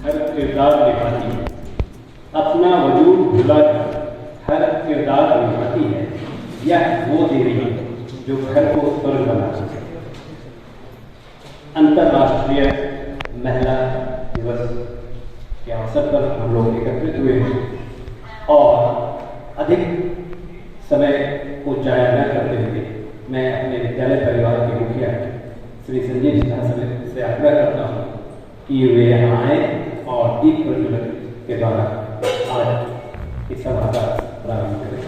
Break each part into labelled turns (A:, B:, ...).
A: हर किरदार निभाती है, अपना वजूद भुलाकर हर किरदार निभाती है। यह वो देवी जो घर को स्वर्ग बनाती है। अंतर्राष्ट्रीय महिला दिवस के अवसर पर हम लोग एकत्रित हुए हैं और अधिक समय को जाया न करते हुए मैं अपने विद्यालय परिवार के मुखिया श्री संजीव सिन्हा से आग्रह करता हूँ कि वे यहाँ आए और दीप प्रज्वलन के द्वारा आज इस सभा का प्रारंभ करें।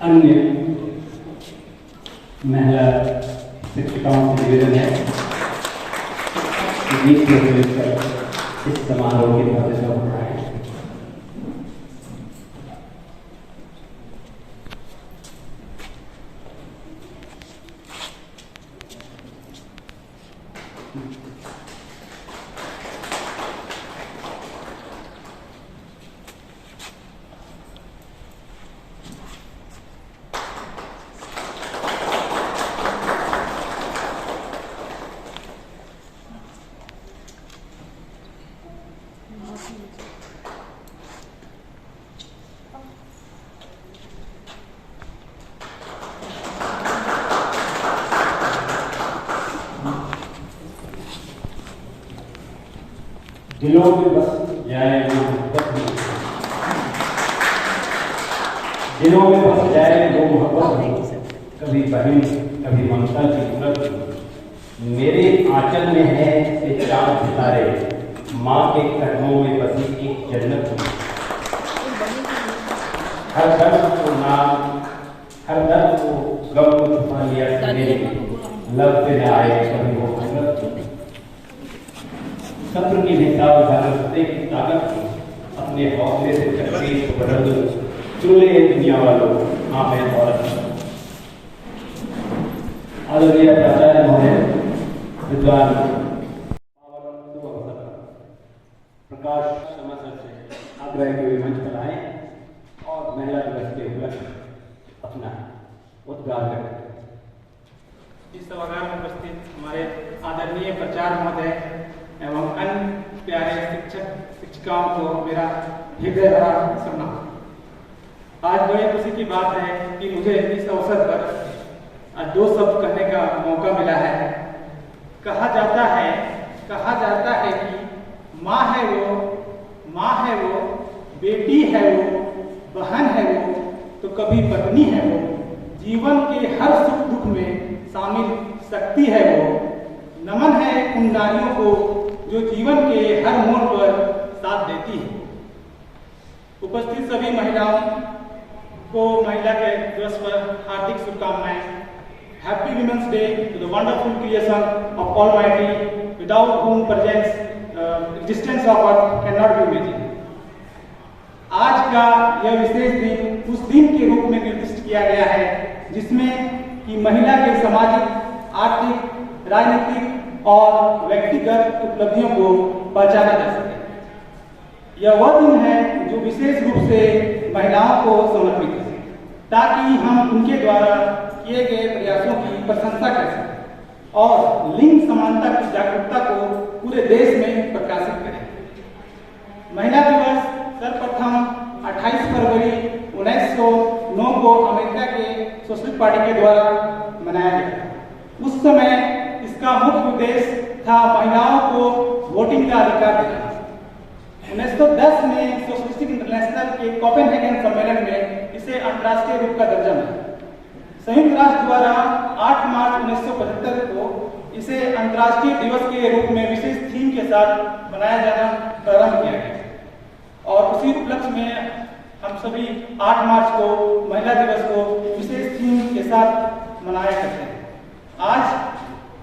A: अन्य महिला शिक्षिकाओं से निवेदन है कि दीप प्रज्वलित कर इस समारोह की भव्यता बढ़ाएं। दिलों में बस जाए वो मोहब्बत, दिलों में बस जाए वो मोहब्बत, कभी बहन कभी ममता की उपलब्धि। मेरे आंचल में है से चांद सितारे, माँ के कदमों में बसी एक जन्नत। हर दर्द को नाम, हर दर्द को गम को छुपा लिया मेरे लब पे न आए कभी वो हसरत। सब्र की हिसाब भारत की ताकत अपने हौसले से तकदीर को बदल दो। चुन ले दुनिया वालों हाँ मैं औरत। आदरणीय प्राचार्य महोदय, विद्वान प्रकाश शर्मा सर से आग्रह के मंच पर आए और महिला दिवस के उपलक्ष्य अपना उद्गार करें।
B: इस सभागार में उपस्थित हमारे आदरणीय प्राचार्य महोदय एवं अन्य प्यारे शिक्षक शिक्षिकाओं को मेरा हृदय भरा प्रणाम। आज बड़ी खुशी की बात है कि मुझे इस अवसर पर दो शब्द कहने का मौका मिला है। कहा जाता है कि माँ है वो, बेटी है वो, बहन है वो, तो कभी पत्नी है वो, जीवन के हर सुख दुख में शामिल शक्ति है वो। नमन है उन नारियों को जो जीवन के हर मोड़ पर साथ देती है। उपस्थित सभी महिलाओं को महिला के दिवस पर हार्दिक शुभकामनाएं। Happy women's day to the wonderful creation of almighty without whom existence of earth cannot be imagined। आज का यह विशेष दिन उस दिन के रूप में निर्दिष्ट किया गया है जिसमें कि महिला के सामाजिक, आर्थिक, राजनीतिक और व्यक्तिगत उपलब्धियों को पहचाना जा सके। यह वह दिन है जो विशेष रूप से महिलाओं को समर्पित है ताकि हम उनके द्वारा किए गए प्रयासों की प्रशंसा कर सकें और लिंग समानता की जागरूकता को पूरे देश में प्रकाशित करें। महिला दिवस सर्वप्रथम 28 फरवरी 1909 को अमेरिका के सोशलिस्ट पार्टी के द्वारा मनाया गया। उस समय इसका मुख्य उद्देश्य था महिलाओं को वोटिंग का अधिकार देना। 1910 में सोशलिस्टिक इंटरनेशनल के कोपेनहेगन सम्मेलन में इसे अंतर्राष्ट्रीय रूप का दर्जा मिला। संयुक्त राष्ट्र द्वारा 8 मार्च 1975 को इसे अंतर्राष्ट्रीय दिवस के रूप में विशेष थीम के साथ मनाया जाना प्रारंभ किया गया और उसी उपलक्ष्य में हम सभी 8 मार्च को महिला दिवस को विशेष थीम के साथ मनाया करते हैं। आज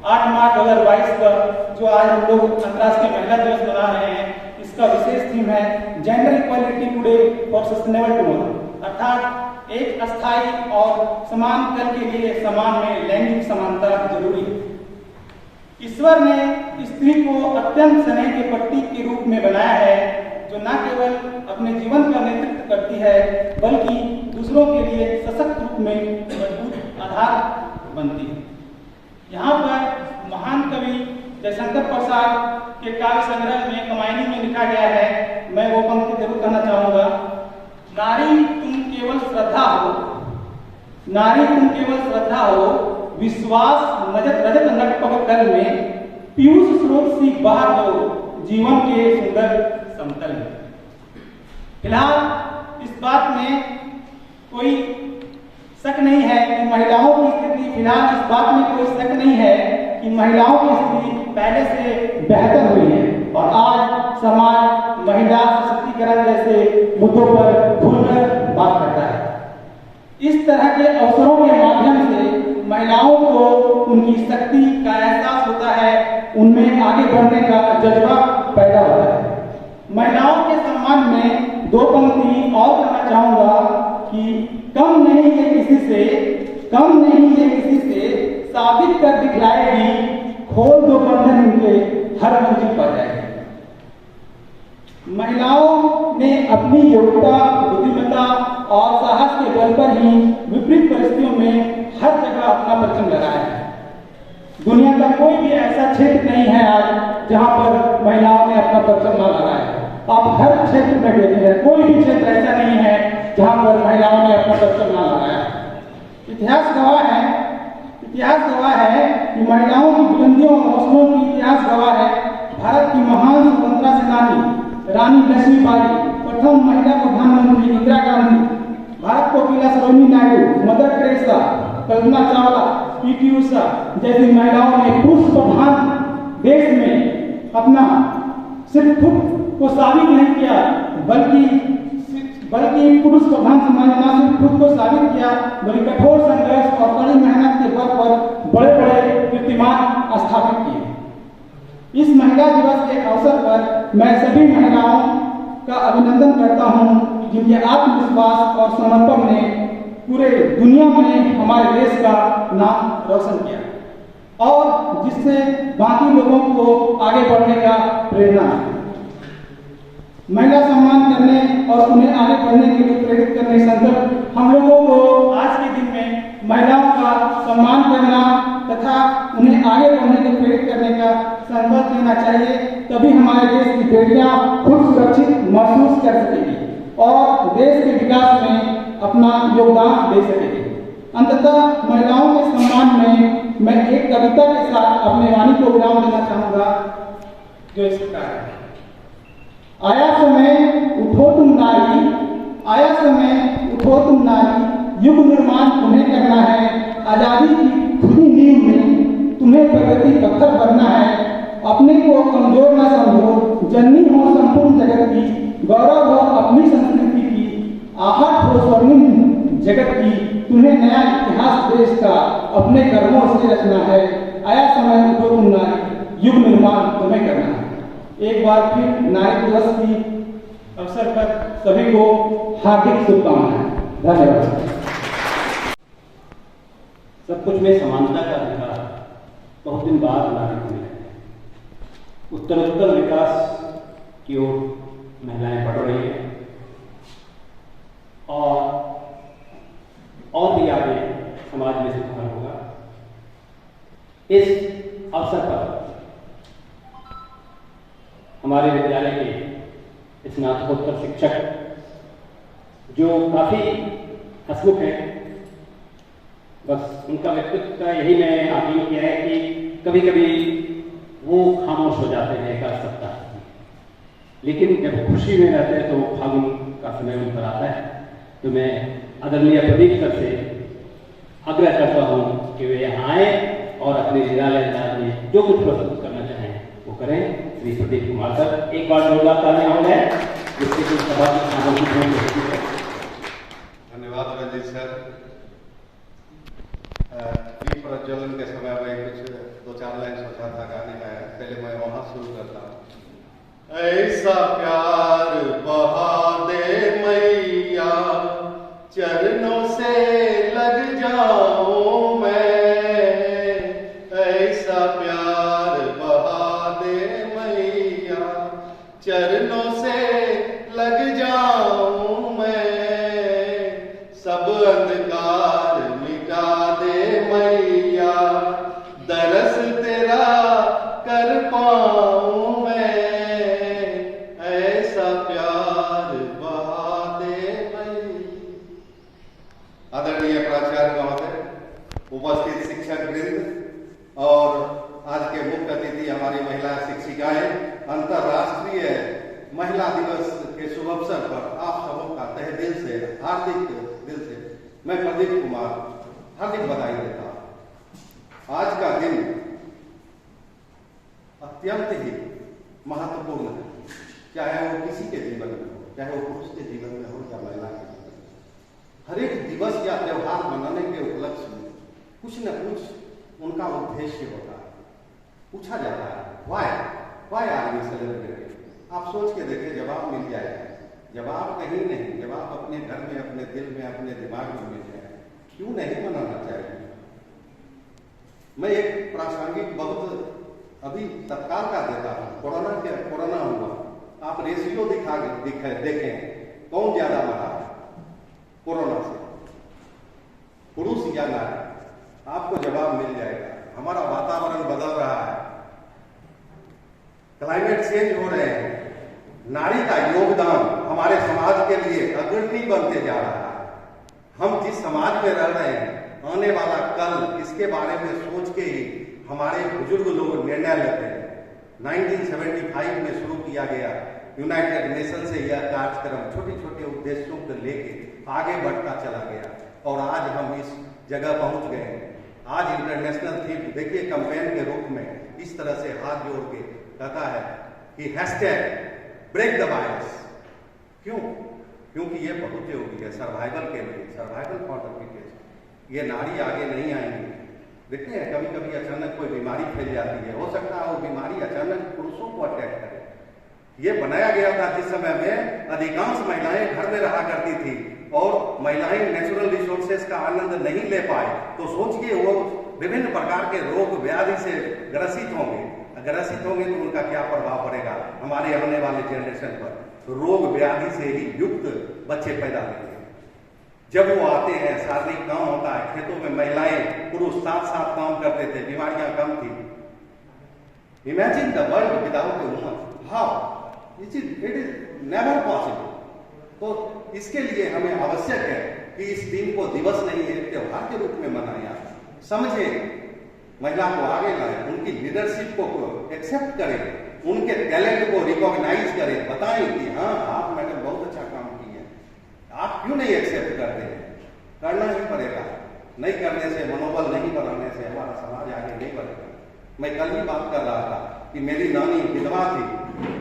B: 8 मार्च 2022 पर जो आज हम लोग अंतर्राष्ट्रीय महिला दिवस मना रहे हैं, इसका विशेष थीम है gender equality today for sustainable tomorrow, अर्थात एक अस्थायी और समान कल के लिए समान में लैंगिक समानता जरूरी है। ईश्वर ने स्त्री को अत्यंत स्नेह के प्रतीक के रूप में बनाया है जो न केवल अपने जीवन का नेतृत्व करती है बल्कि दूसरों के लिए सशक्त रूप में मजबूत आधार बनती है। यहाँ पर महान कवि जयशंकर प्रसाद के काव्य संग्रह में कमायनी में लिखा गया है, मैं वो पंक्ति जरूर कहना चाहूंगा। नारी तुम केवल श्रद्धा हो, नारी तुम केवल श्रद्धा हो, विश्वास रजत नटपट कल में, पीयूष स्रोत सी बहा दो जीवन के सुंदर समतल में। फिलहाल इस बात में कोई शक नहीं है कि महिलाओं की स्थिति, फिलहाल इस बात में कोई शक नहीं है कि महिलाओं की स्थिति पहले से बेहतर हुई है और आज समाज महिला सशक्तिकरण जैसे मुद्दों पर खुलकर बात करता है। इस तरह के अवसरों के माध्यम से महिलाओं को उनकी शक्ति का एहसास होता है, उनमें आगे बढ़ने का जज्बा पैदा होता है। महिलाओं के सम्मान में दो पंक्ति और कहना चाहूंगा कि कम नहीं ये किसी से, कम नहीं ये किसी से, साबित कर दिखलाएगी, खोल दो बंधन उनके, हर मंजिल पर जाएगी। महिलाओं ने अपनी योग्यता, बुद्धिमत्ता और साहस के बल पर ही विपरीत परिस्थितियों में हर जगह अपना परचम लगाया है। दुनिया का कोई भी ऐसा क्षेत्र नहीं है आज जहां पर महिलाओं ने अपना परचम न लगाया है। आप हर क्षेत्र में देते हैं, कोई भी क्षेत्र ऐसा नहीं है जहां पर महिलाओं ने अपना परचम न लगाया। इतिहास गवाह है कि महिलाओं की बुलंदियों और हौसलों की इतिहास गवाह है। भारत की महान स्वतंत्रता सेनानी रानी लक्ष्मीबाई, प्रथम महिला प्रधानमंत्री इंदिरा गांधी, भारत को अकेला Sarojini Naidu, mother Teresa, Kalpana Chawla, PT Usha जैसी महिलाओं ने पुरुष प्रधान देश में अपना सिर्फ खुद को साबित नहीं किया बल्कि पुरुष प्रधान समाज ने सिर्फ खुद को साबित किया बल्कि कठोर संघर्ष और कड़ी मेहनत के बल पर बड़े बड़े कीर्तिमान स्थापित किए। इस महिला दिवस के अवसर पर मैं सभी महिलाओं का अभिनंदन करता हूं जिनके आत्मविश्वास और समर्पण ने पूरे दुनिया में हमारे देश का नाम रोशन किया और जिससे बाकी लोगों को आगे बढ़ने का प्रेरणा। महिला सम्मान करने और उन्हें आगे बढ़ने के लिए प्रेरित करने संकल्प हम लोगों को आज के दिन में महिलाओं का सम्मान करना तथा उन्हें आगे बढ़ने के लिए प्रेरित करने का संकल्प लेना चाहिए। तभी हमारे देश की बेटियां खुद सुरक्षित महसूस कर सकेंगी और देश के विकास में अपना योगदान दे सकेंगी। अंततः महिलाओं के सम्मान में मैं एक कविता के साथ अपने वाणी को विराम देना चाहूंगा जो इस प्रकार है। आया समय उठो तुम नारी, आया समय उठो तुम नारी, युग निर्माण तुम्हें करना है, आजादी की खुदी नींव में तुम्हें प्रगति पत्थर बनना है। अपने को कमजोर न समझो, जननी हो संपूर्ण जगत की, गौरव हो अपनी संस्कृति की, आहट हो स्वर्णिम जगत की, तुम्हें नया इतिहास देश का अपने कर्मों से रचना है। आया समय उठो तुम नारी, युग निर्माण तुम्हें करना है। एक बार फिर नारी दिवस की अवसर पर सभी को हार्दिक शुभकामनाएं। धन्यवाद।
A: सब कुछ में समानता का अधिकार बहुत दिन बाद नारी को मिला है। उत्तरोत्तर विकास की ओर महिलाएं बढ़ रही हैं और भी आगे समाज में सुधार होगा। इस अवसर पर हमारे विद्यालय के स्नातकोत्तर शिक्षक जो काफी हंसमुख हैं, बस उनका व्यक्तित्व का यही मैं आकलन किया है कि कभी कभी वो खामोश हो जाते हैं एक सप्ताह, लेकिन जब खुशी में रहते हैं तो फागुन का समय उन पर आता है। तो मैं आदरणीय प्रदीप सर से आग्रह करता हूँ कि वे यहाँ आए और अपने विद्यालय में जो कुछ प्रस्तुत करना चाहें वो करें। श्री प्रदीप कुमार सर, एक बार जोरदार तालियां हो जाए जिससे कि सभा की आमंत्रित हों।
C: धन्यवाद रंजीत सर। दीप प्रज्वलन के समय में कुछ 2-4 लाइन सोचा था गाने का, पहले मैं वहां शुरू करता हूँ। ऐसा प्यार बहा दे मैया, चरणों से लग जाऊं मैं, ऐसा प्यार बहा दे मैया, चरणों से लग जाऊं मैं, सब अंधकार मिटा दे मैया, दरस तेरा कर पाऊं मैं, ऐसा प्यार बहा दे मैया। आदरणीय प्राचार्य महोदय, उपस्थित शिक्षक वृंद और आज के मुख्य अतिथि हमारी महिला शिक्षिकाएं, अंतर्राष्ट्रीय महिला दिवस के शुभ अवसर पर आप सबों का तहे दिल से, हार्दिक दिल से मैं प्रदीप कुमार हार्दिक बधाई देता हूं। आज का दिन अत्यंत ही महत्वपूर्ण है, चाहे वो किसी के जीवन में हो, चाहे वो पुरुष के जीवन में हो या महिला के जीवन में। हर एक दिवस या त्योहार मनाने के उपलक्ष्य में कुछ न कुछ उनका उद्देश्य होता है। पूछा जाता है वाई आर वी सेलिब्रेटिंग? आप सोच के देखिए, जवाब मिल जाएगा। जवाब कहीं नहीं, जवाब अपने घर में, अपने दिल में, अपने दिमाग में मिल जाएगा। क्यों नहीं मनाना चाहिए? मैं एक प्रासंगिक बहुत अभी तत्काल का देता हूं। कोरोना हुआ, आप रेशियो देखें कौन ज्यादा मरा है कोरोना से, पुरुष या नारी? आपको जवाब मिल जाएगा। हमारा वातावरण बदल रहा है, क्लाइमेट चेंज हो रहे हैं, नारी का योगदान हमारे समाज के लिए अग्रणी बनते जा रहा है। हम जिस समाज में रह रहे हैं, आने वाला कल, इसके बारे में सोच के ही हमारे बुजुर्ग लोग निर्णय लेते हैं। 1975 में शुरू किया गया यूनाइटेड नेशन से यह कार्यक्रम छोटे छोटे उद्देश्यों को लेके आगे बढ़ता चला गया और आज हम इस जगह पहुंच गए हैं। आज इंटरनेशनल थीम देखिए, कैंपेन के रूप में इस तरह से हाथ जोड़ के कहता है कि हैशटैग ब्रेक द वायरस। क्यों? क्योंकि ये बहुत जरूरी है सर्वाइवल के लिए, सर्वाइवल फॉर द फिटेस्ट। ये नारी आगे नहीं आएंगी। देखते हैं कभी कभी अचानक कोई बीमारी फैल जाती है, हो सकता है वो बीमारी अचानक पुरुषों को अटैक करे। ये बनाया गया था जिस समय में अधिकांश महिलाएं घर में रहा करती थी और महिलाएं नेचुरल रिसोर्सेज का आनंद नहीं ले पाए, तो सोचिए वो विभिन्न प्रकार के रोग व्याधि से ग्रसित होंगे तो उनका क्या प्रभाव पड़ेगा हमारे आने वाले जनरेशन पर। रोग व्याधि से ही युक्त बच्चे पैदा होते हैं। जब वो आते हैं, शारीरिक काम होता है, खेतों में महिलाएं पुरुष साथ साथ काम करते थे, बीमारियां कम थी। Imagine the world without a woman, how it is never possible. तो इसके लिए हमें आवश्यक है कि इस दिन को दिवस नहीं है, त्योहार के रूप में मनाया, समझे, महिला को आगे लाए, उनकी लीडरशिप को एक्सेप्ट करें, उनके टैलेंट को रिकॉग्नाइज करें, बताएं कि हाँ आप मैडम बहुत अच्छा काम किए, आप क्यों नहीं एक्सेप्ट करते हैं? करना ही पड़ेगा। नहीं करने से, मनोबल नहीं बढ़ाने से हमारा समाज आगे नहीं बढ़ेगा। मैं कल ही बात कर रहा था कि मेरी नानी विधवा थी,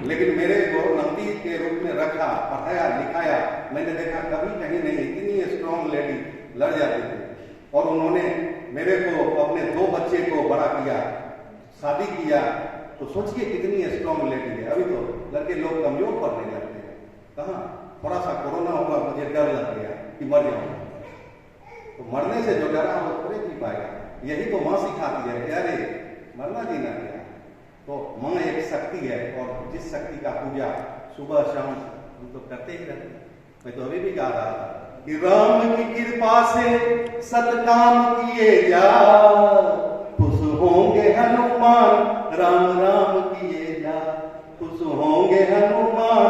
C: लेकिन मेरे को नंदी के रूप में रखा, पढ़ाया, लिखाया। मैंने देखा कभी कहीं नहीं, इतनी स्ट्रॉन्ग लेडी लड़ जाती थी और उन्होंने मेरे को, अपने 2 बच्चे को बड़ा किया, शादी किया। तो सोचिए कितनी स्ट्रॉन्ग लेडी है। अभी तो लड़के लोग कमजोर पड़ने लगते हैं। कहाँ, थोड़ा सा कोरोना हुआ, मुझे डर लग गया कि मर जाऊंगा। तो मरने से जो डरा वो थोड़े जी पाएगा। यही तो माँ सिखाती है कि अरे मरना जीना क्या। तो माँ एक शक्ति है और जिस शक्ति का पूजा सुबह शाम हम तो करते ही रहते हैं। मैं तो अभी भी गा रहा था कि राम की कृपा से सत्काम किए जा, खुश होंगे हनुमान राम राम किए जा, खुश होंगे हनुमान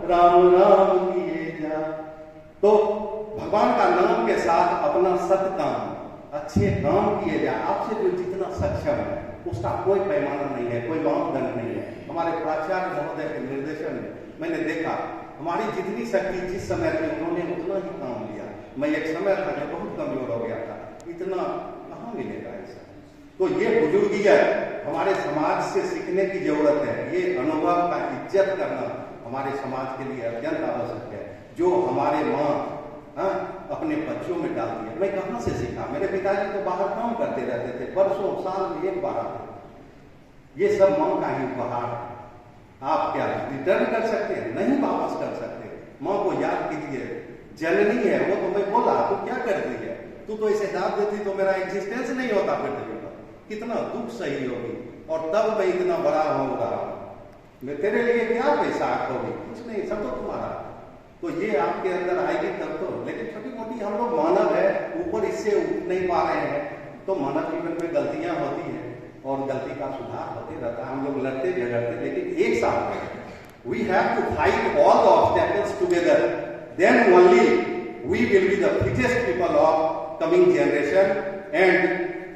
C: राम राम किए जा। तो भगवान का नाम के साथ अपना सत्काम, अच्छे काम किए जा। आपसे जो जितना सक्षम है उसका कोई पैमाना नहीं है, कोई मापदंड नहीं है। हमारे प्राचार्य महोदय के निर्देशन में मैंने देखा हमारी जितनी शक्ति जिस समय थी उन्होंने उतना ही काम लिया। मैं एक समय था जब बहुत कमजोर हो गया था, इतना कहाँ मिलेगा ऐसा। तो ये बुजुर्गिया हमारे समाज से सीखने की जरूरत है। ये अनुभव का इज्जत करना हमारे समाज के लिए अत्यंत आवश्यक है, जो हमारे माँ अपने बच्चों में डालती है। मैं कहाँ से सीखा? मेरे पिताजी तो बाहर काम करते रहते थे, वर्षों साल में एक बार आते। ये सब माँ का ही उपहार है। आप क्या रिटर्न कर सकते हैं? नहीं वापस कर सकते। माँ को याद कीजिए, जननी है वो। तो मैं बोला तू क्या करती है, तू तो इसे दाब देती तो मेरा एग्जिस्टेंस नहीं होता पृथ्वी पर। कितना दुख सही होगी, और तब मैं इतना बड़ा हो रहा हूं। मैं तेरे लिए क्या पैसा होगी? कुछ नहीं, सब तो तुम्हारा। तो ये आपके अंदर आएगी तब तो। लेकिन छोटी मोटी हम लोग मानव है, ऊपर इससे उठ नहीं पा रहे हैं, तो मानव जीवन में गलतियां होती हैं और गलती का सुधार होते रहता है। हम लोग लड़ते झगड़ते, लेकिन एक साथ में we have to fight all the obstacles together, then only we will be the fittest people of coming generation and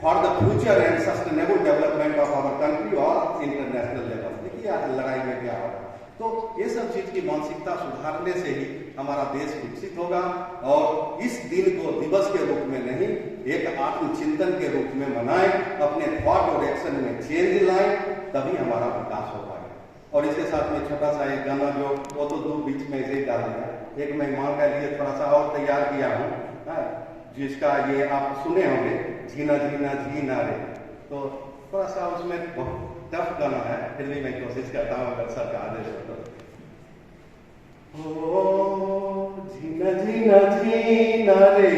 C: for the future and sustainable development of our country और इंटरनेशनल लेवल। देखिए लड़ाई में क्या होगा, तो ये सब चीज की मानसिकता सुधारने से ही हमारा देश विकसित होगा। और इस दिन को दिवस के रूप में नहीं, एक आत्मचिंतन के रूप में मनाएं, अपने थॉट और एक्शन में चेंज लाएं, तभी हमारा विकास हो पाएगा। और इसके साथ में छोटा सा एक गाना जो वो तो दो बीच में ऐसे ही डाल दिया, एक मैं माँ के लिए थोड़ा सा और तैयार किया हूँ, जिसका ये आप सुने होंगे, जीना जीना जीना रे। तो थोड़ा सा उसमें बहुत टफ गाना है, फिर भी मैं कोशिश करता हूँ अगर सबका आदेश हो तो। ओ जीना जीना जीना रे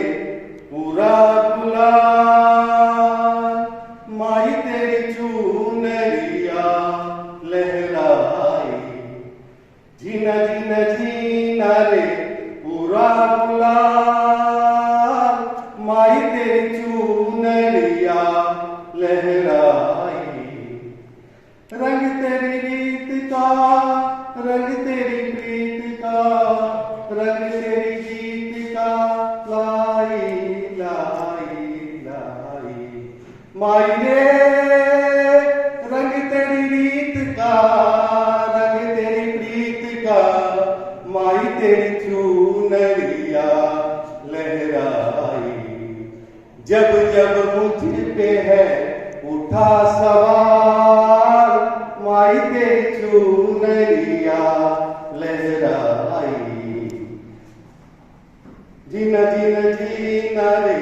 C: पूरा गुलाल, माही तेरी चूनरिया लहराई। जीना जीना जीना रे पूरा गुलाल, माही तेरी चूनरिया लहराई। रंग तेरी रीत का, रंग तेरी प्रीत का, रंग तेरी गीत का लाई लाई लाई। माई रे रंग तेरी रीत का, रंग तेरी प्रीत का, माई तेरी चूनरिया लहराई। जब जब मुझ पे है उठा सवाल, माई तेरी चूनरिया लहराई। जीना जीना जीना रे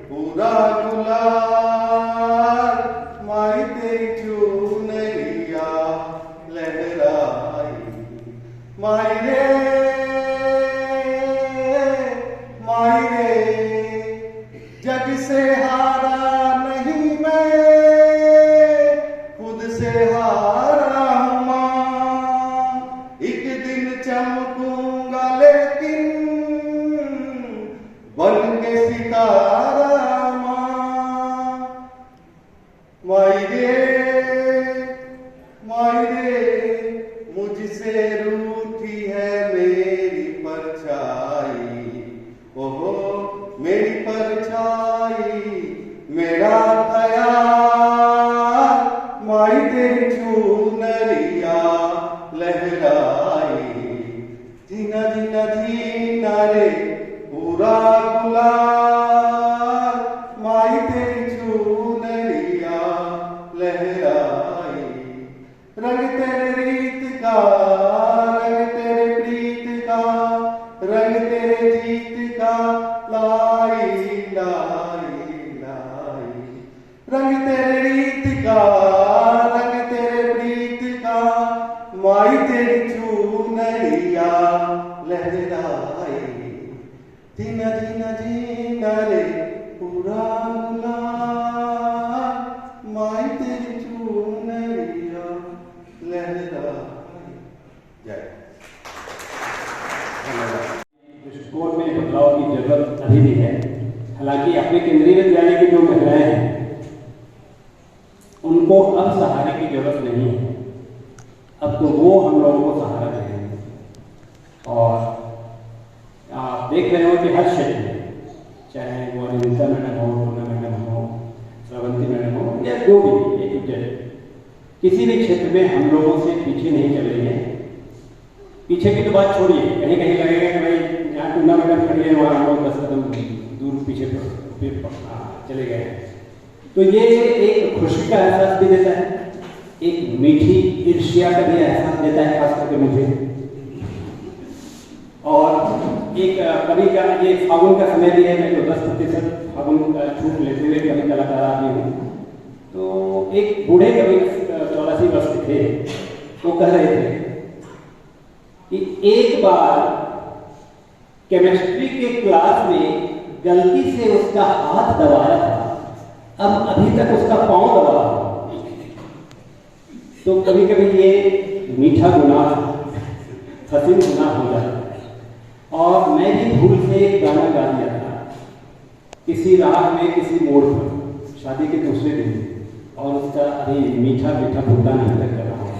C: पूरा गुलाल, माई तेरी चूनरिया लहराई। माई रे माई रे जग से हारा नहीं मैं, खुद से हारा हूं मां। एक दिन चमकूंगा लेकिन बन के सितारा मां। माई रे मुझसे रूठी है मेरी परछाई। ओहो मेरी परछाई, मेरा ख्याल, माई तेरी चूनरिया लहराई। जीना जीना जीना रे पूरा गुलाल, माई तेरी चूनरिया लहराई। रंग तेरे रीत का, रंग तेरे प्रीत का, रंग तेरे जीत का लाई लाई लाई। रंग तेरे रीत का, रंग तेरे प्रीत का, माई तेरी चूनरिया लहराई। जीना जीना जीना रे पूरा गुलाल, माई तेरी चूनरिया लहराई। जय।
A: दृष्टिकोण में बदलाव की जरूरत अभी भी है। हालांकि अपने केंद्रीय विद्यालय की जो महिलाएं हैं उनको अब सहारे की जरूरत नहीं है, अब तो वो हम लोगों को सहारा दे रहे हैं। और आप देख रहे हो कि हर क्षेत्र में, चाहे वो अनिता मैडम हो, पूना मैडम हो, श्रवंती मैडम हो, या जो भी किसी भी क्षेत्र में हम लोगों से पीछे नहीं चल रही है। पीछे की तो बात छोड़िए, कहीं कहीं लगेगा कि भाई जहाँ पूना मैडम खड़ी है वहाँ हम लोग 10 कदम दूर पीछे चले गए हैं। तो ये एक खुशी का एहसास भी देता है, एक मीठी ईर्ष्या का भी एहसास देता है, खास करके मुझे। और एक कभी का ये फागुन का समय भी है, मैं तो 10% फागुन का छूट लेते हुए कभी कलाकार आदमी हूँ। तो एक बूढ़े कवि 84 वर्ष के थे, वो कह रहे थे कि एक बार केमिस्ट्री के क्लास में गलती से उसका हाथ दबाया था, अब अभी तक उसका पांव दबा है। तो कभी कभी ये मीठा गुनाह, हसीन गुनाह हो जाता है। और मैं भी भूल से एक गाना गा दिया था किसी राह में किसी मोड़ पर शादी के दूसरे दिन, और उसका अभी मीठा मीठा भूला नहीं तक कर रहा हूँ,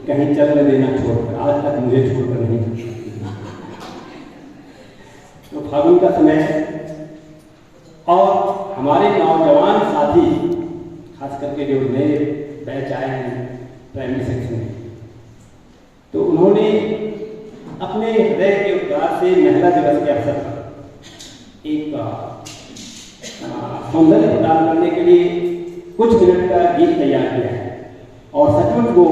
A: कहीं चल न देना छोड़कर, आज तक मुझे छोड़कर नहीं। तो फागुन का समय है और हमारे नौजवान साथी, खास करके जो नए बैच आए हैं प्राइमरी सेक्शन में, तो उन्होंने अपने हृदय के उद्गार से महिला दिवस के अवसर पर एक सौंदर्य प्रदान करने के लिए कुछ मिनट का गीत तैयार किया है। और सचमुच वो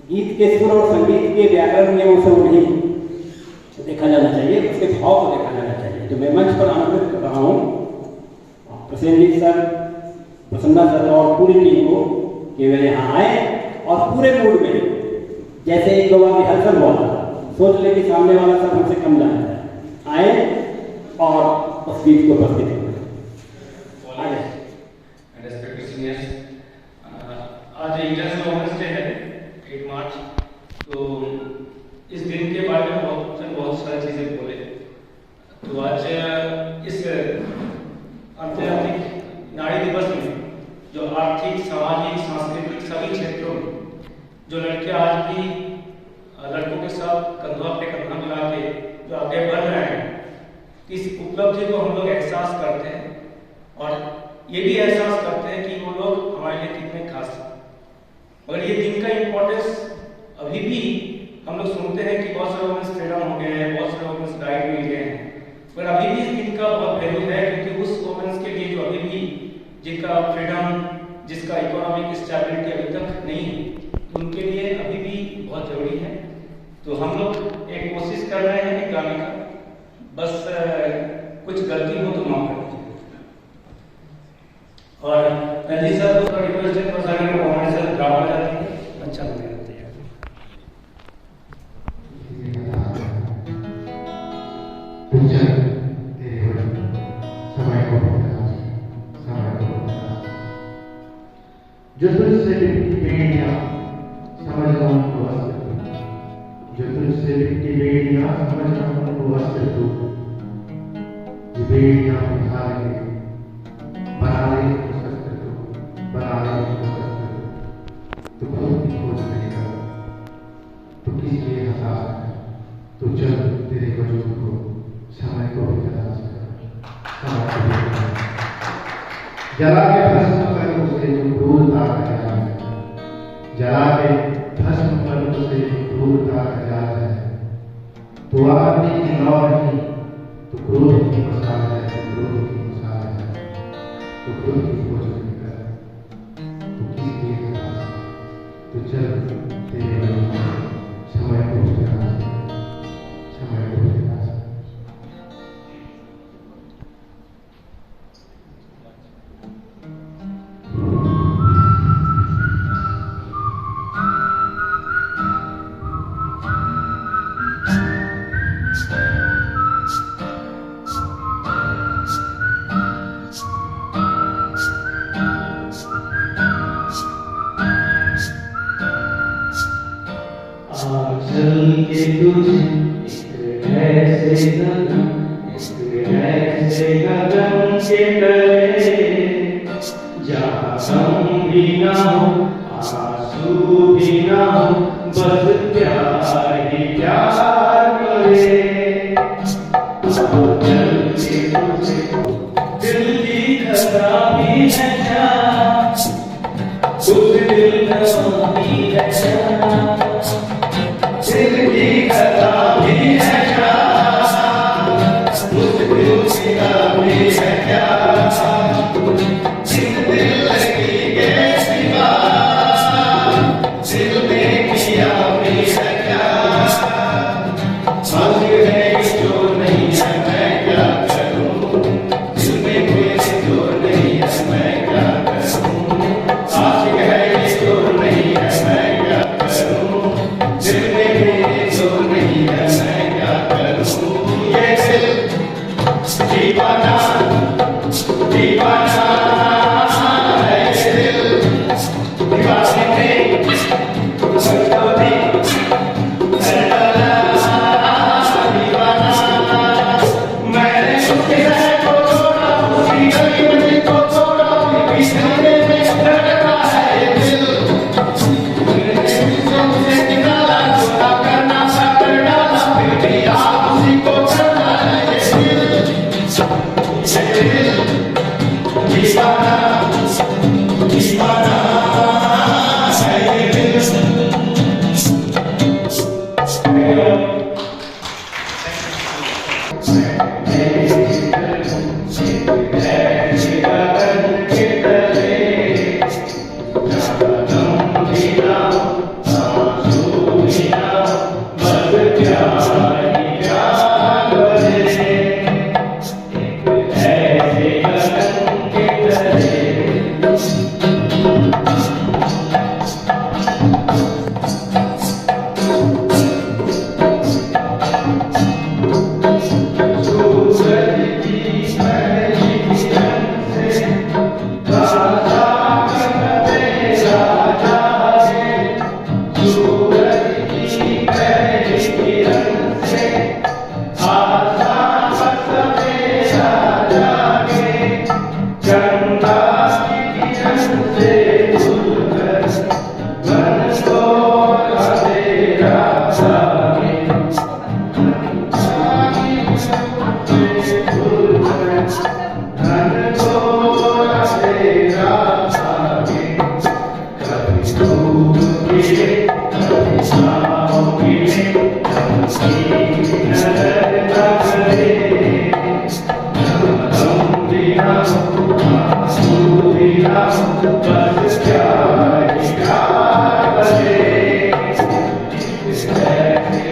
A: गीत के सुर और संगीत के व्याकरण में वो सब नहीं देखा जाना चाहिए, उसके भाव को देखा जाना चाहिए। तो मैं मंच पर आमंत्रित कर रहा हूँ प्रसेनजीत सर, प्रसन्ना सर और पूरी टीम को कि वे यहाँ आए और पूरे मूड में, जैसे एक दो बार रिहर्सल हुआ था, सोच ले कि सामने वाला सब हमसे कम जानता है, आए और उस गीत को प्रस्तुत करें।
D: आज इंटरनेशनल वुमेन्स डे है 8 मार्च, तो इस दिन के बारे में बहुत सारी चीज़ें बोले। तो आज इस अंतर्राष्ट्रीय नारी दिवस में जो आर्थिक, सामाजिक, सांस्कृतिक सभी क्षेत्रों में जो लड़कियां आज भी लड़कों के साथ कंधा पे कंधा मिला के जो आगे बढ़ रहे हैं, इस उपलब्धि को हम लोग एहसास करते हैं और ये भी एहसास करते हैं कि वो लोग हमारे लिए कितने खास हैं। मगर ये दिन का इम्पोर्टेंस अभी भी हम लोग सुनते हैं कि बहुत सारे वुमेन्स फ्रीडम हो गए हैं, बहुत सारे वुमेन्स राइट मिल गए हैं, पर अभी भी इस दिन का बहुत वैल्यू है, क्योंकि उस वुमेन्स के लिए जो अभी भी जिनका फ्रीडम, जिसका इकोनॉमिक स्टेबिलिटी अभी तक नहीं है, उनके लिए अभी भी बहुत जरूरी है। तो हम लोग एक कोशिश कर रहे हैं कि गाने का बस कुछ गलती हो तो माफ कर दीजिए। और रंजीत सर को रिक्वेस्ट है बस अगर वो हमारे साथ ड्रामा जाती है अच्छा लग जाती है।
E: जो तुझसे लिपटी बेड़ियां समझना उनको वस्त्र, जो तुझसे लिपटी बेड़ियां समझना उनको वस्त्र तू, ये बेड़ियां उठा के बना ले उनको शस्त्र तू, बना ले उनको शस्त्र तू खुद की खोज नहीं कर, तो किस लिए हताश है, तो चल तेरे वजूद को समय को भी तलाश कर, समय को भी तलाश जला के भस्म कर उसे जो क्रूरता का जाल है, जला के भस्म कर उसे जो क्रूरता का जाल है, तो आदमी की नौ नहीं तो क्रोध की मसाल है, क्रोध की मसाल है, तो क्रोध की खोज नहीं कर, तो किस लिए तलाश, तो चल तेरे वजूद समय को भी तलाश, समय को भी तलाश।
F: चल के तुझे एक ऐसे गगन के तले, जहाँ गम भी ना हो आंसू भी ना हो, बस प्यार ही प्यार करे। चल के तुझे दिल की धरा भी है क्या, कुछ दिल धरा भी है क्या, दिल की कथा भी है क्या, मुझको भी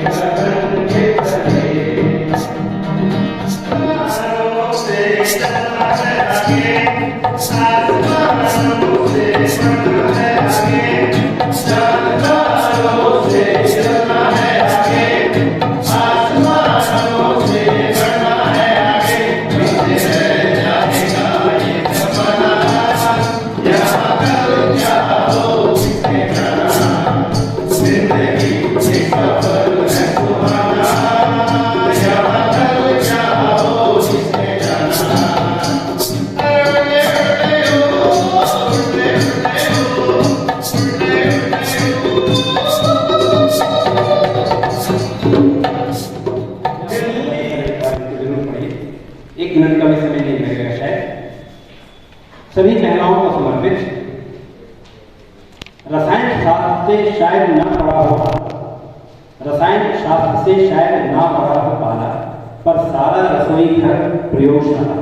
E: गगन के तले आसमानों से चलना है आगे आसमानों से बढ़ना है आगे जानदारों से चलना है आगे आसमानों से बढ़ना है आगे पीछे रह जाएगा ये जमाना यहाँ कल क्या हो किसने जाना जिंदगी एक सफर है सुहाना यहाँ कल क्या हो किसने जाना
A: एक मिनट का भी समय नहीं लगेगा शायद। सभी महिलाओं को समर्पित। रसायन शास्त्र से शायद न पढ़ा होगा, रसायन शास्त्र से शायद ना पढ़ा हो पाला, पर सारा रसोई घर प्रयोगशाला।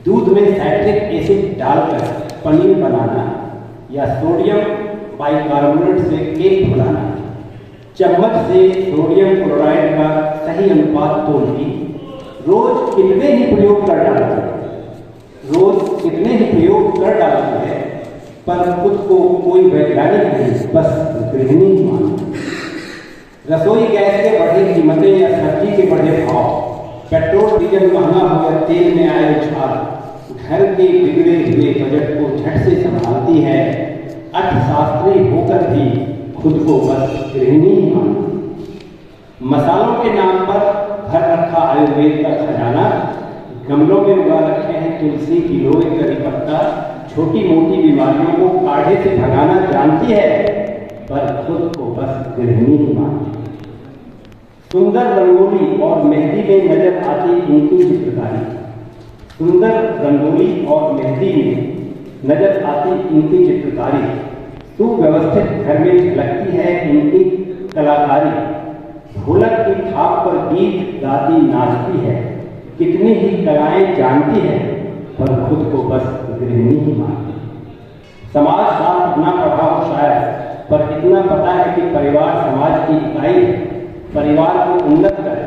A: दूध में साइट्रिक एसिड डालकर पनीर बनाना या सोडियम बाइकार्बोनेट से केक बनाना, चम्मच से सोडियम क्लोराइड का सही अनुपात तोलनी, रोज कितने ही प्रयोग कर डालते हैं, रोज कितने ही प्रयोग कर डालते हैं, पर खुद को कोई वैज्ञानिक नहीं, बस गृहिणी ही मानते। रसोई गैस के बढ़े कीमतें या सब्जी के बढ़े भाव, पेट्रोल डीजल महंगा हो या तेल में आए उछाल, घर के बिगड़े हुए बजट को झट से संभालती है। अर्थशास्त्री होकर भी खुद को बस गृहिणी ही मानती। मसालों के नाम पर घर रखा आयुर्वेद का खजाना, गमलों में उगा रखे हैं तुलसी, गिलोय, करी पत्ता, छोटी मोटी बीमारियों को काढ़े से भगाना जानती है, पर खुद को बस गृहिणी ही मानती। सुंदर रंगोली और मेहंदी में नजर आती इनकी चित्रकारी, सुंदर रंगोली और मेहंदी में नजर आती इनकी चित्रकारी, सुव्यवस्थित घर में झलकती है इनकी कलाकारी। ढोलक की थाप पर गीत गाती नाचती है, कितनी ही कलाएं जानती है, पर खुद को बस गृहिणी ही मानती। समाज शास्त्र न पढ़ा हो शायद, पर इतना पता है कि परिवार समाज की इकाई है। परिवार को उन्नत कर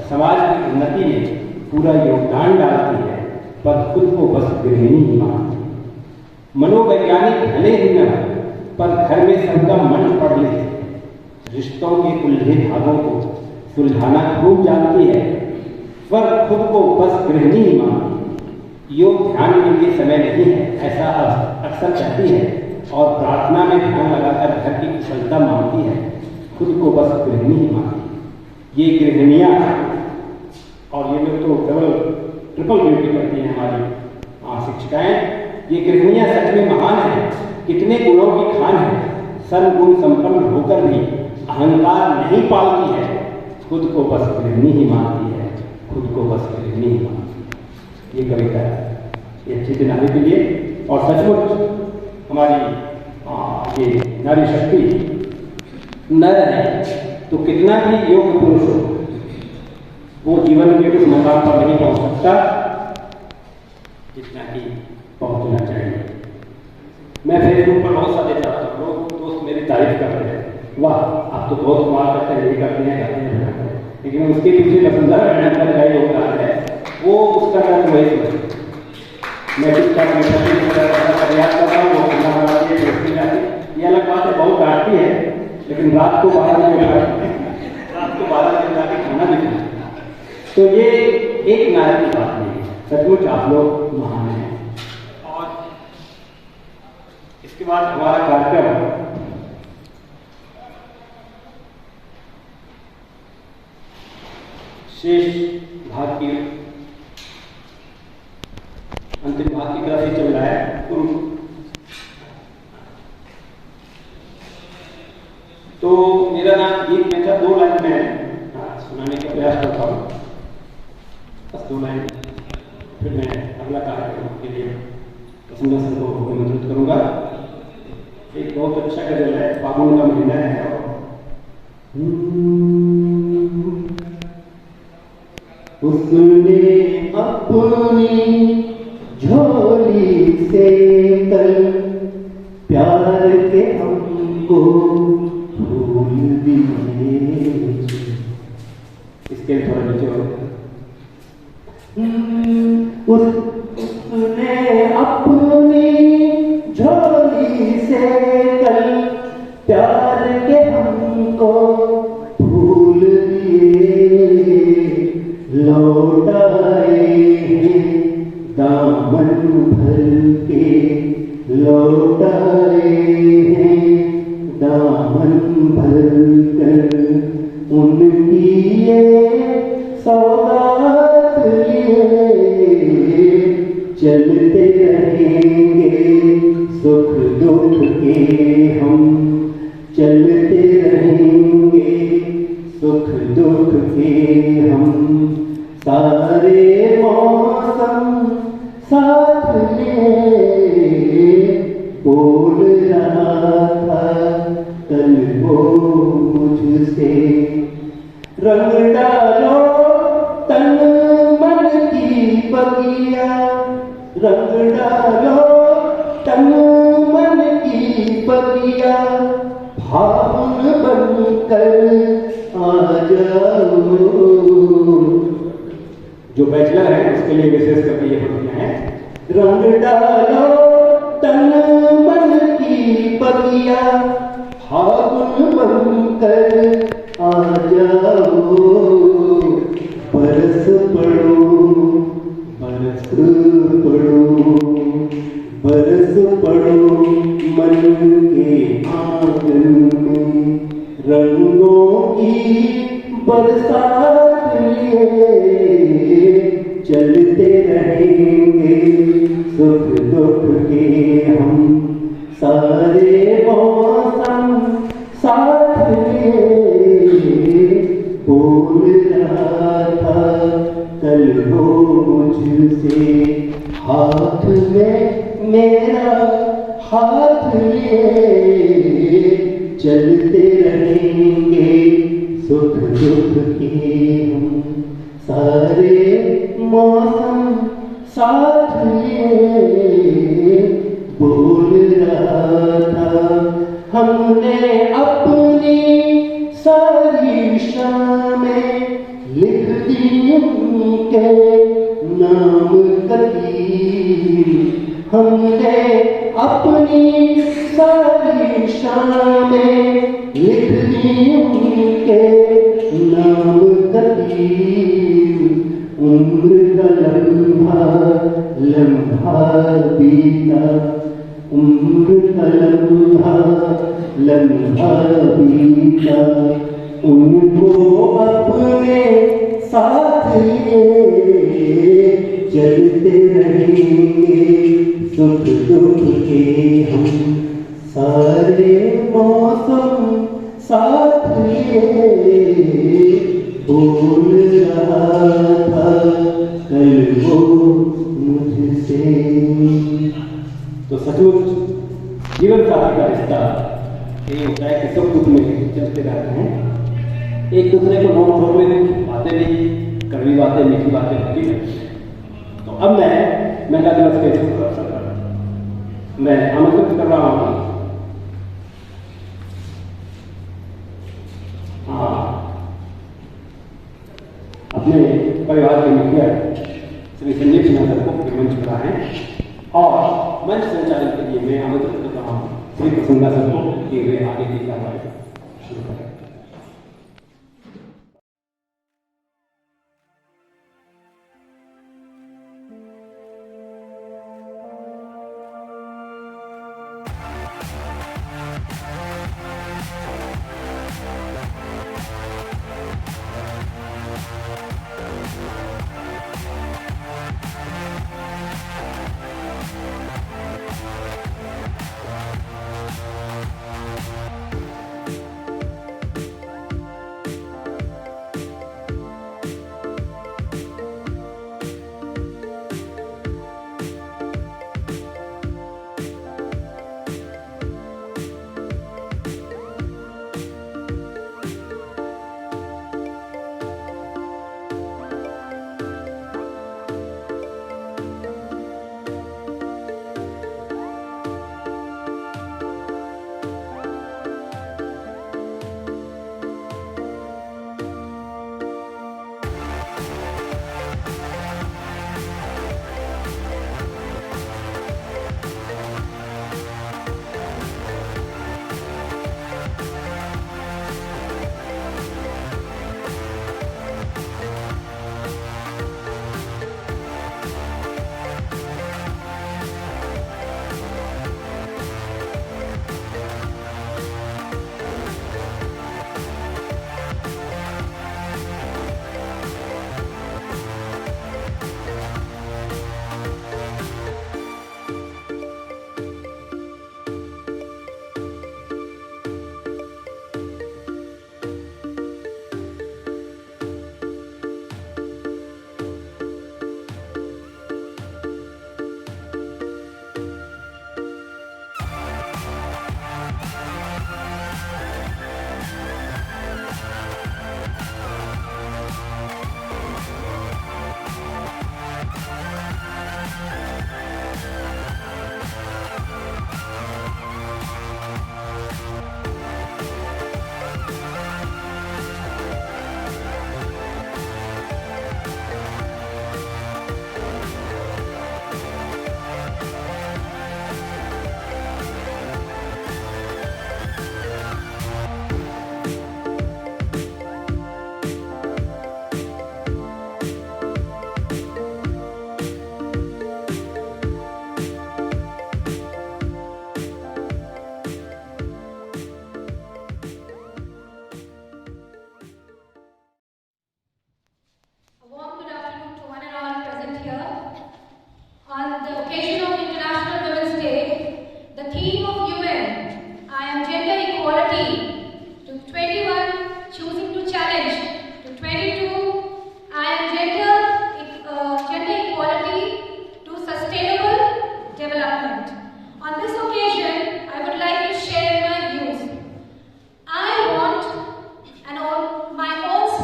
A: समाज की उन्नति में पूरा योगदान डालती है, पर खुद को बस गृहिणी ही मानती। मनोवैज्ञानिक भले ही न, पर घर में सबका मन पढ़ लेते, रिश्तों के उलझे धागों को सुलझाना खूब जानती है, पर खुद को बस गृहिणी ही मानती। योग ध्यान के लिए समय नहीं है ऐसा अक्सर कहती है, और प्रार्थना में ध्यान लगाकर घर की कुशलता मांगती है, खुद को बस गृहिणी ही मानती। ये गृहिणियाँ, और ये लोग तो ट्रिपल ड्यूटी करती हैं हमारी शिक्षिकाएं, ये गृहिणियाँ सच में महान हैं, कितने गुणों की खान है, सर्वगुण संपन्न होकर भी अहंकार नहीं पालती है, खुद को बस गृहिणी ही मानती है, खुद को बस गृहिणी ही मानती है। ये कविता है, ये अच्छी दिलाने के लिए। और सचमुच हमारी ये नारी शक्ति नर है, तो कितना भी योग्य पुरुष हो, वो जीवन के उस मकाम पर नहीं पहुंच सकता जितना कि पहुंचना चाहिए। मैं फेसबुक पर बहुत सारे जाता हूँ, लोग दोस्त मेरी तारीफ कर रहे हैं, वाह आप तो बहुत कमाल करते हैं, ये करते हैं, लेकिन उसके पीछे वसुंधरा मेहनत का योगदान है, वो उसका नाम वही समझ। मैं चुपचाप प्रयास कर रहा हूँ, ये अलग बात है, बहुत डांटती है, लेकिन रात को 12 बजे जाके खाना भी खाना। तो ये एक नायक की बात नहीं है, सचमुच आप लोग महान हैं।
B: और
A: इसके बाद हमारा कार्यक्रम शेष भाग की अंतिम भाग की तरफ ही चल रहा है। तो मेरा नाम गीत में था, 2 लाइन में सुनाने का प्रयास करता हूँ, बस 2 लाइन, फिर मैं अगला कार्यक्रम के लिए प्रसन्न सर को निमंत्रित करूँगा। एक बहुत अच्छा गजल है, फागुन का महीना है, और उसने अपनी झोली से कल प्यार के हमको फूल दिए, स्केल थोड़ा नीचे हो।
E: उसने अपनी झोली से कल प्यार के हमको भूल दिए, लौटाए हैं दामन भर के, लौटाए हैं दामन भर कर, उनकी ये सौगात लिए चलते रहेंगे सुख दुख के हम, चलते रहेंगे सुख दुख के हम, सारे मौसम साथ में बोल रहा था कल वो मुझसे, रंग डालो तन मन की बगिया, रंग डालो तन मन की बगिया, फागुन बनकर आ जाओ।
A: जो बैचलर है उसके लिए विशेष करके ये पंक्तियां हैं।
E: रंग डालो तन मन की बगिया, फागुन बनकर आ जाओ, बरस पड़ो बरस पड़ो, बरस पड़ो मन के आंगन में, रंगों की बरसात लिए चलते रहेंगे सुख दुख के हम, सारे मौसम साथ में बोल रहा था कल वो मुझसे, हाथ में मेरा हाथ लिए चलते रहेंगे सुख दुख के हम, सारे मौसम साथ लिए बोल रहा था। हमने अपनी सारी शामें लिख दी उनके नाम कदीम, हमने अपनी सारी शामें लिख दी उनके नाम कदीम, उम्र का लम्हा लम्हा बीता, उम्र का लम्हा लम्हा बीता, उनको अपने साथ लिए चलते रहेंगे सुख दुख के हम, सारे मौसम साथ लिए बोल रहा था कल वो मुझसे।
A: तो सचमुच जीवन साथी का रिश्ता ये होता है कि सब दुख में चलते रहते हैं, एक दूसरे को नोक झोंक में बातें भी, कड़वी बातें, मीठी बातें होती हैं। तो अब मैं महिला दिवस के शुभ अवसर पर मैं आमंत्रित कर रहा हूँ अपने परिवार के मुखिया श्री संजीव सिन्हा सर को मंच पर आए और मंच संचालन के लिए मैं आमंत्रित कर रहा हूँ श्री प्रसन्ना सर को कि वे आगे की कार्रवाई शुरू करें।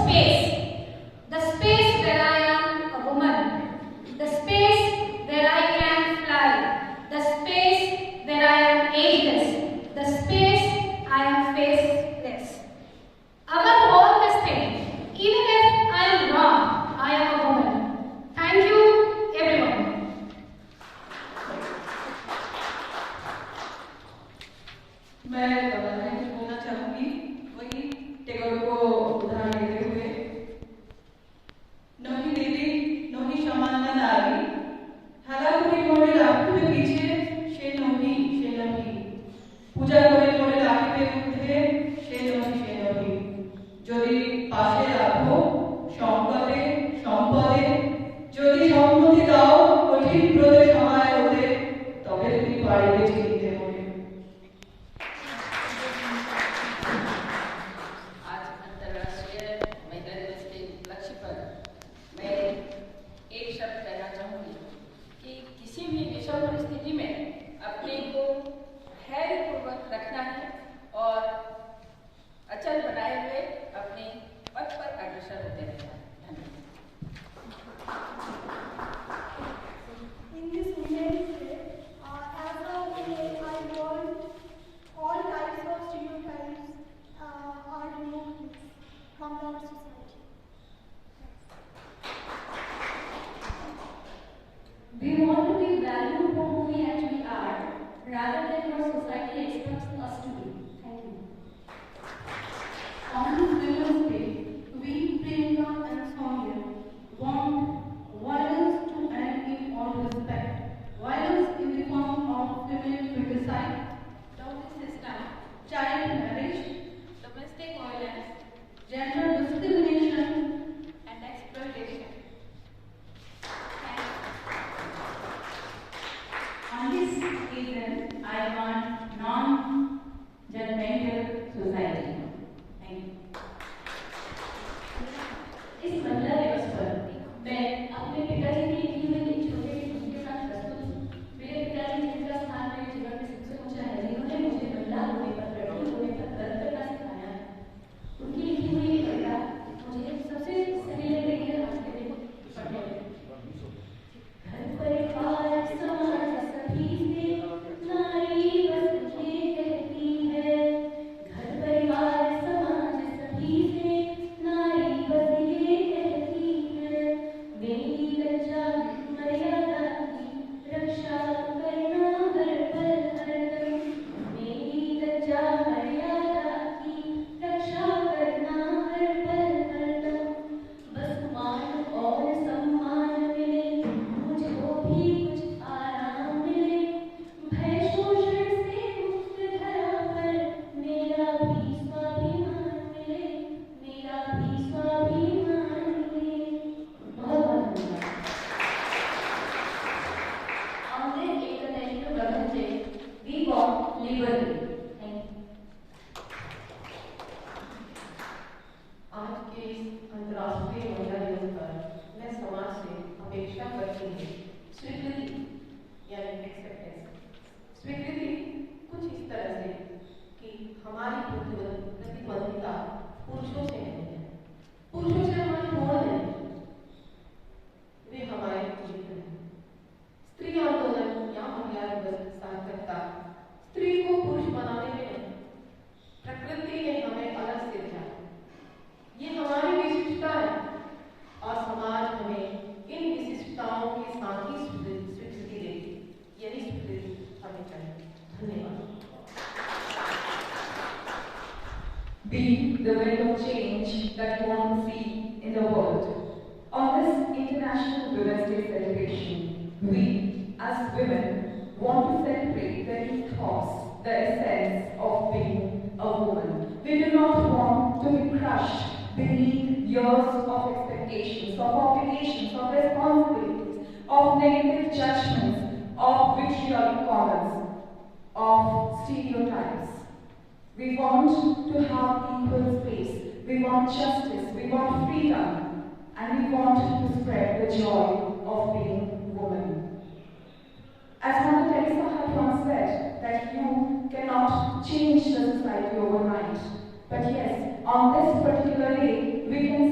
G: the space where I am a woman, the space where I can fly, the space where I am ageless, the space I am faceless. Above all these things, even if I am wrong, I am a woman. Thank you, everyone.
H: मैं कुछ बोलना चाहूंगी वही टैगोर को उदाहरण देते हुए नही देवी नही समान नारी হারাপুরি করে রাখিবে পিছে সে নহি পূজা করে করে রাখিবে ঊর্ধ্বে সে নহি যদি পাশে রাখো সম্পদে যদি সম্মতি দাও কঠিন ব্রতে সহায় হতে তবে তুমি পারিবে চিনতে মনে।
I: आज अंतर्राष्ट्रीय महिला दिवस के उपलक्ष्य पर मैं एक शब्द कहना चाहूँगी कि किसी भी विषम परिस्थिति में अपने को धैर्यपूर्वक रखना है और अचल बनाए हुए अपने पथ पर अग्रसर होते रहना है।
J: In this Women's Day, as a woman, I want all types of stereotypes are removed from our society.
G: We want to be valued for who we actually are, rather than what society expects us to be. Thank you.
H: On this Women's Day, we, Priyanka and Sonia, want violence to end in all respect. Violence in the form of female femicide, dowry system, child marriage,
I: domestic violence,
H: gender discrimination,
I: and exploitation.
H: On this reason, I want non-judgmental society. Thank you.
G: इस महिला दिवस पर मैं अपने पिताजी की लिखी हुई एक छोटे गीत के साथ प्रस्तुत हूँ। मेरे पिताजी जिनका स्थान मेरे जीवन में सबसे ऊंचा है, जिन्होंने मुझे महिला होने पर, लड़की होने पर गर्व करना सिखाया है, उनकी लिखी हुई ये कविता मुझे सबसे सही लग रही है आज के दिन पढ़ने में। घर परिवार समाज सभी से नारी बस ये कहती है, घर परिवार समाज सभी से नारी बस ये कहती है, मेरी लज्जा मर्यादा की रक्षा करना हर पल हरदम, मेरी लज्जा मर्यादा की रक्षा करना हर पल हरदम, बस मान और सम्मान मिले मुझको भी कुछ आराम मिले, भय शोषण से मुक्त धरा पर मेरा भी स्वाभिमान मिले, मेरा भी स्वाभिमान मिले। बहुत बहुत धन्यवाद। On this International Women's Day, we want liberty. Thank you.
H: आज के इस अंतर्राष्ट्रीय महिला दिवस पर मैं समाज से अपेक्षा करती हूँ स्वीकृति यानी एक्सेप्टेंस। स्वीकृति कुछ इस तरह से कि हमारी प्रतिबद्धता पुरुषों से नहीं है, पुरुषों से हमारी होड़ नहीं, वे हमारे मित्र हैं। स्त्री आंदोलन या महिला दिवस सार्थकता स्त्री को पुरुष बनाने में नहीं, प्रकृति ने हमें अलग से दिया, ये हमारी विशिष्टता है और समाज हमें इन विशिष्टताओं के साथ ही स्वीकृति देती, यही स्वीकृति हमें चाहिए। धन्यवाद।
K: Be the wind of change that you want to see in the world. On this International Women's Day celebration, we, as women, want to celebrate the ethos, the essence of being a woman. We do not want to be crushed beneath years of expectations, of obligations, of responsibilities, of negative judgments, of vitriolic comments, of stereotypes. We want to have equal space, we want justice, we want freedom, and we want to spread the joy of being woman. As Mother Teresa had once said, that you cannot change the society overnight. But yes, on this particular day, we can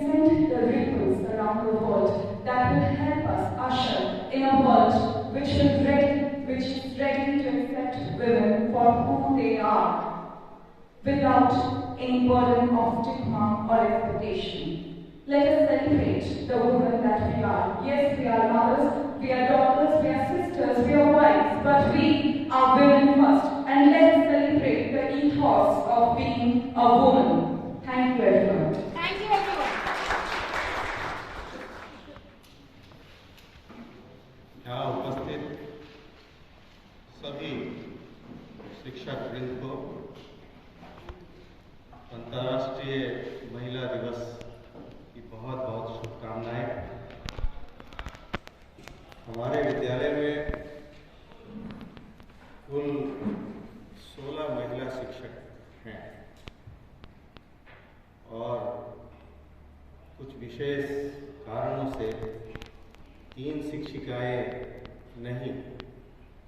K: without any burden of stigma or expectation. Let us celebrate the women that we are. Yes, we are mothers, we are daughters, we are sisters, we are wives, but we are women first. And let us celebrate the ethos of being a woman. Thank you, everyone.
J: Thank you, everyone.
C: यहाँ उपस्थित सभी शिक्षक वृंद को अंतर्राष्ट्रीय महिला दिवस की बहुत बहुत शुभकामनाएं। हमारे विद्यालय में कुल 16 महिला शिक्षक हैं और कुछ विशेष कारणों से 3 शिक्षिकाएं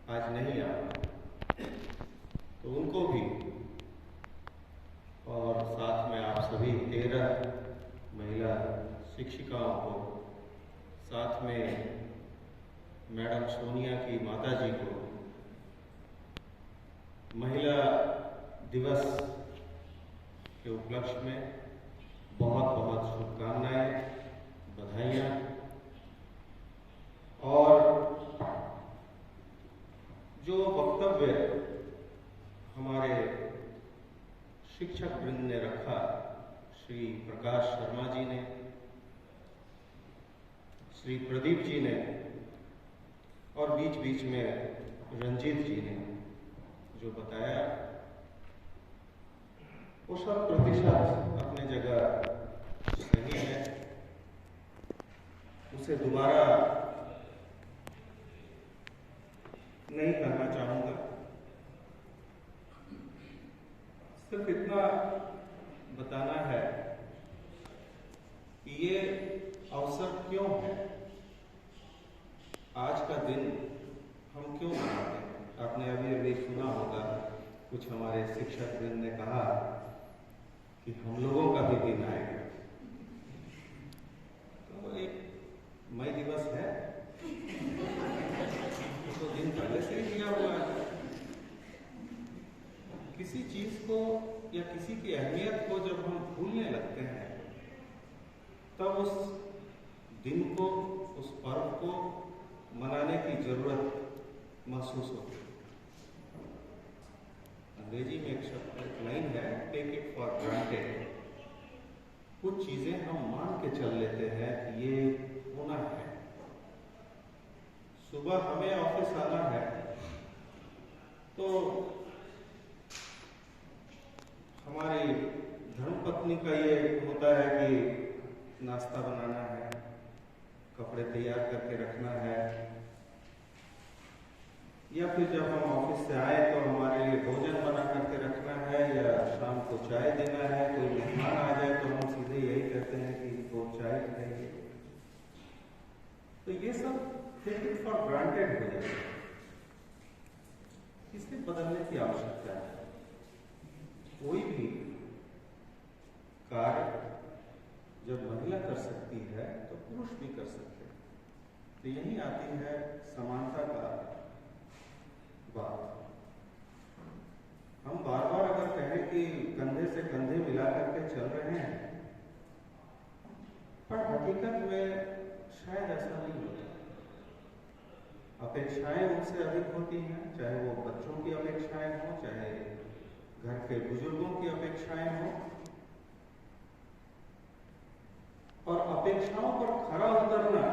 C: आज नहीं आ पाई, तो उनको भी और साथ में आप सभी 13 महिला शिक्षिकाओं को, साथ में मैडम सोनिया की माताजी को महिला दिवस के उपलक्ष्य में बहुत बहुत शुभकामनाएं, बधाइयाँ। और जो वक्तव्य हमारे शिक्षक वृंद ने रखा, श्री प्रकाश शर्मा जी ने, श्री प्रदीप जी ने और बीच बीच में रंजीत जी ने जो बताया, वो सब प्रतिशत अपने जगह सही है। उसे दोबारा नहीं कहना चाहूँगा, सिर्फ इतना बताना है कि ये अवसर क्यों है, आज का दिन हम क्यों मनाते हैं। आपने अभी अभी सुना होगा, कुछ हमारे शिक्षक वृंद ने कहा कि हम लोगों का भी दिन आएगा। तो एक मई दिवस है, तो दिन पहले से ही दिया हुआ है। किसी चीज को या किसी की अहमियत को जब हम भूलने लगते हैं, तब उस दिन को, उस पर्व को मनाने की जरूरत महसूस होती है। अंग्रेजी में एक शब्द, एक लाइन है, टेक इट फॉर ग्रांटेड। कुछ चीजें हम मान के चल लेते हैं कि ये होना है। सुबह हमें ऑफिस आना है तो हमारी धर्मपत्नी का ये होता है कि नाश्ता बनाना है, कपड़े तैयार करके रखना है, या फिर जब हम ऑफिस से आए तो हमारे लिए भोजन बना करके रखना है, या शाम को चाय देना है। कोई मेहमान आ जाए तो हम सीधे यही कहते हैं कि वो चाय पिलाइए। तो ये सब टेक इट फॉर ग्रांटेड हो जाता है। इसे बदलने की आवश्यकता है। कोई भी कार्य जब महिला कर सकती है तो पुरुष भी कर सकते हैं। तो यही आती है समानता का बात। हम बार बार अगर कहें कि कंधे से कंधे मिला करके चल रहे हैं, पर हकीकत में शायद ऐसा नहीं होता। अपेक्षाएं उनसे अधिक होती हैं, चाहे वो बच्चों की अपेक्षाएं हों, चाहे घर के बुजुर्गों की अपेक्षाएं हों। और अपेक्षाओं पर खरा उतरना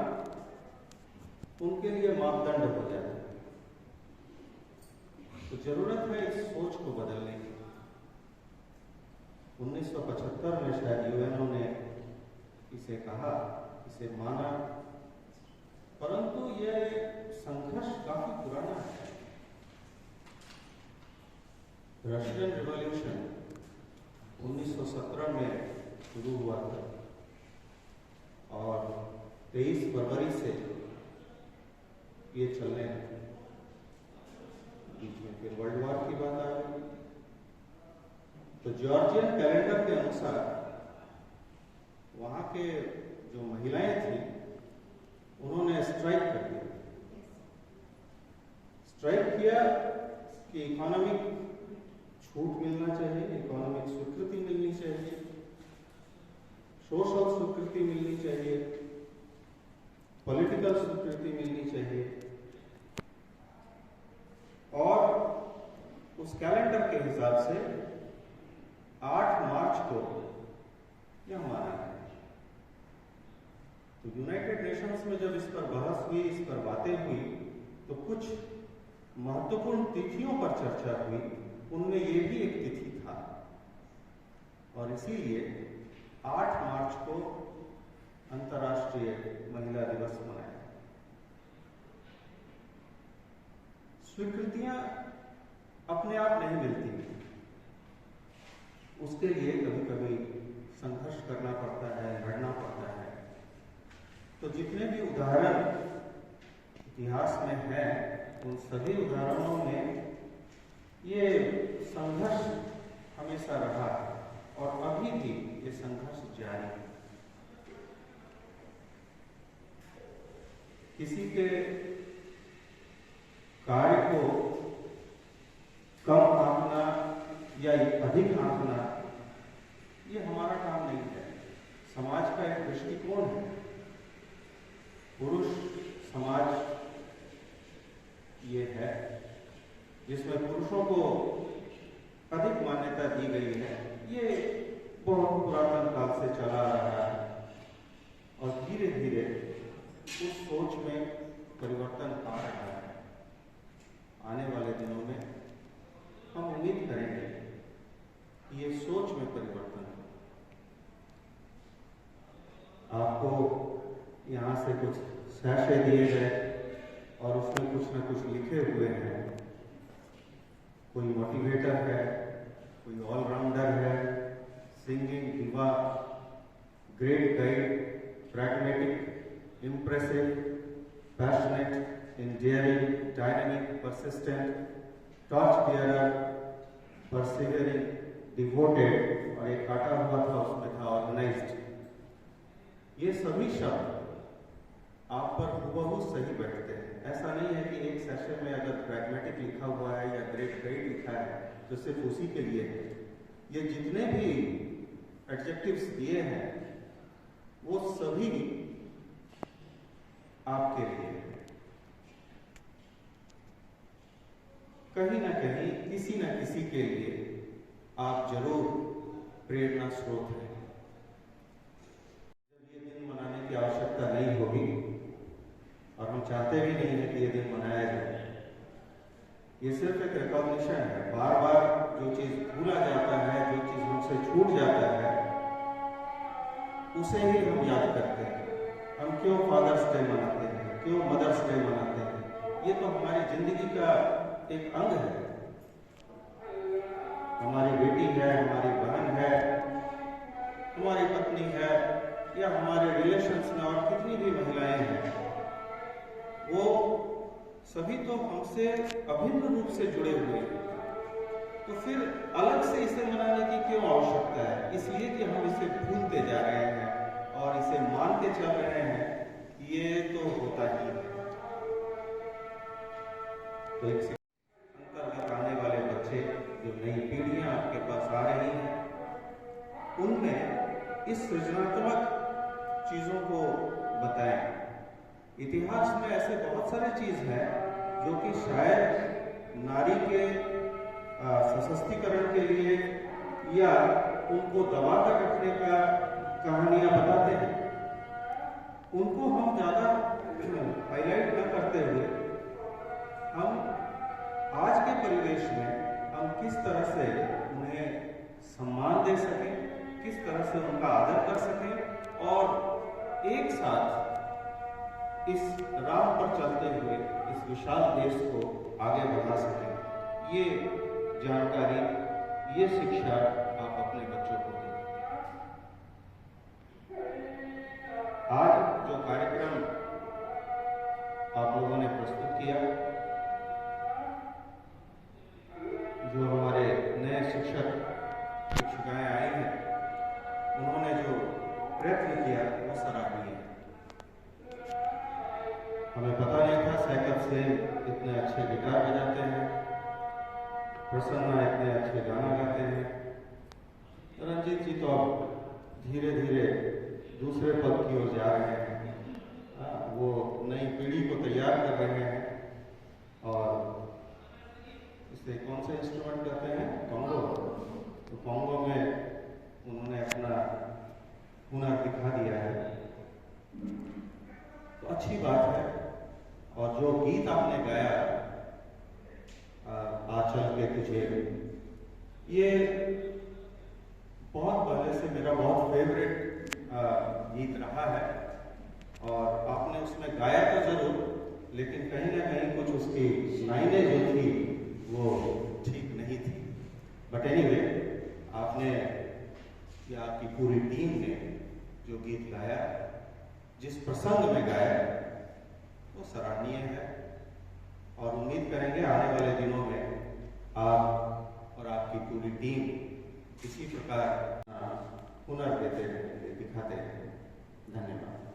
C: उनके लिए मापदंड हो जाता है। तो जरूरत है इस सोच को बदलने की। 1975 में शायद यूएनओ ने इसे कहा, इसे माना, परंतु यह संघर्ष काफी पुराना है। रशियन रिवॉल्यूशन 1917 में शुरू हुआ था और 23 फरवरी से ये चलने लगे। बीच में फिर वर्ल्ड वॉर की बात आ गई। तो जॉर्जियन कैलेंडर के अनुसार वहां के जो महिलाएं थी उन्होंने स्ट्राइक कर दिया। स्ट्राइक किया कि इकोनॉमिक छूट मिलना चाहिए, इकोनॉमिक स्वीकृति मिलनी चाहिए, सोशल स्वीकृति मिलनी चाहिए, पॉलिटिकल स्वीकृति मिलनी चाहिए। और उस कैलेंडर के हिसाब से 8 मार्च को यह माना है। तो यूनाइटेड नेशंस में जब इस पर बहस हुई, इस पर बातें हुई, तो कुछ महत्वपूर्ण तिथियों पर चर्चा हुई, उनमें ये भी एक तिथि था और इसीलिए 8 मार्च को अंतर्राष्ट्रीय महिला दिवस मनाया। स्वीकृतियां अपने आप नहीं मिलती, उसके लिए कभी कभी संघर्ष करना पड़ता है, लड़ना पड़ता है। तो जितने भी उदाहरण इतिहास में हैं, उन सभी उदाहरणों में ये संघर्ष हमेशा रहा और अभी भी ये संघर्ष जारी है। किसी के कार्य को कम आंकना या अधिक आंकना, ये हमारा काम नहीं है। समाज का एक दृष्टिकोण है। पुरुष समाज ये है जिसमें पुरुषों को अधिक मान्यता दी गई है। ये बहुत पुरातन काल से चला आ रहा है और धीरे धीरे उस सोच में परिवर्तन आ रहा है। आने वाले दिनों में हम उम्मीद करेंगे कि ये सोच में परिवर्तन हो। आपको यहाँ से कुछ सैशे दिए गए और उसमें कुछ न कुछ लिखे हुए हैं। कोई मोटिवेटर है, कोई ऑलराउंडर है, सिंगिंग दिवा, great guide, pragmatic, impressive, passionate, endearing, dynamic, persistent, torch-bearer, persevering, devoted, और एक काटा हुआ था, उसमें था organized। ये सभी शब्द आप पर हुबहू सही बैठते हैं। ऐसा नहीं है कि एक सेशन में अगर pragmatic लिखा हुआ है या great guide लिखा है तो सिर्फ उसी के लिए है। ये जितने भी एडजेक्टिव्स दिए हैं वो सभी आपके लिए कहीं ना कहीं, किसी न किसी के लिए आप जरूर प्रेरणा स्रोत हैं। जब ये दिन मनाने की आवश्यकता नहीं होगी और हम चाहते भी नहीं है कि ये दिन मनाया जाए, ये सिर्फ एक रिकॉग्निशन है। बार बार जो चीज भूला जाता है, जो चीज हमसे छूट जाता है, उसे ही हम याद करते हैं। हम क्यों फादर्स डे मनाते हैं, क्यों मदर्स डे मनाते हैं? ये तो हमारी जिंदगी का एक अंग है। हमारी बेटी है, हमारी बहन है, हमारी पत्नी है, या हमारे रिलेशंस में और कितनी भी महिलाएं हैं, वो सभी तो हमसे अभिन्न रूप से जुड़े हुए हैं। तो फिर अलग से इसे मनाने की क्यों आवश्यकता है? इसलिए कि हम इसे भूलते जा रहे हैं और इसे मानते चल रहे हैं कि ये तो होता ही है। तो एक अंतर्गत आने वाले बच्चे, जो नई पीढ़ियां आपके पास आ रही हैं, उनमें इस सृजनात्मक चीजों को बताएं। इतिहास में ऐसे बहुत सारे चीज हैं जो कि शायद नारी के सशक्तिकरण के लिए या उनको दबा कर रखने का कहानियां बताते हैं। उनको हम ज्यादा हाईलाइट न करते हुए हम आज के परिवेश में हम किस तरह से उन्हें सम्मान दे सकें, किस तरह से उनका आदर कर सकें और एक साथ इस राह पर चलते हुए इस विशाल देश को आगे बढ़ा सकें। ये जानकारी, ये शिक्षा आप अपने बच्चों को दें। आज जो कार्यक्रम आप लोगों ने प्रस्तुत किया, जो हमारे नए शिक्षक शिक्षिकाएं आई हैं, उन्होंने जो प्रयत्न किया वो सराहनीय है। हमें पता नहीं था सैकब से इतने अच्छे गिटार बजाते हैं प्रसन्ना इतने अच्छे गाना गाते हैं। रंजीत जी तो अब धीरे धीरे दूसरे पद की ओर जा रहे हैं। वो नई पीढ़ी को तैयार कर रहे हैं और इसे कौन सा इंस्ट्रूमेंट कहते हैं, कॉन्गो। तो कॉन्गो में उन्होंने अपना हुनर दिखा दिया है, तो अच्छी बात है। और जो गीत आपने गाया आंचल के तुझे, ये बहुत पहले से मेरा बहुत फेवरेट गीत रहा है। और आपने उसमें गाया तो जरूर, लेकिन कहीं ना कहीं कुछ उसकी लाइनें जो थी वो ठीक नहीं थी। बट एनीवे, आपने या आपकी पूरी टीम ने जो गीत गाया, जिस प्रसंग में गाया, वो सराहनीय है। और उम्मीद करेंगे आने वाले दिनों में आप और आपकी पूरी टीम इसी प्रकार हुनर देते रहेंगे, दिखाते रहेंगे। धन्यवाद।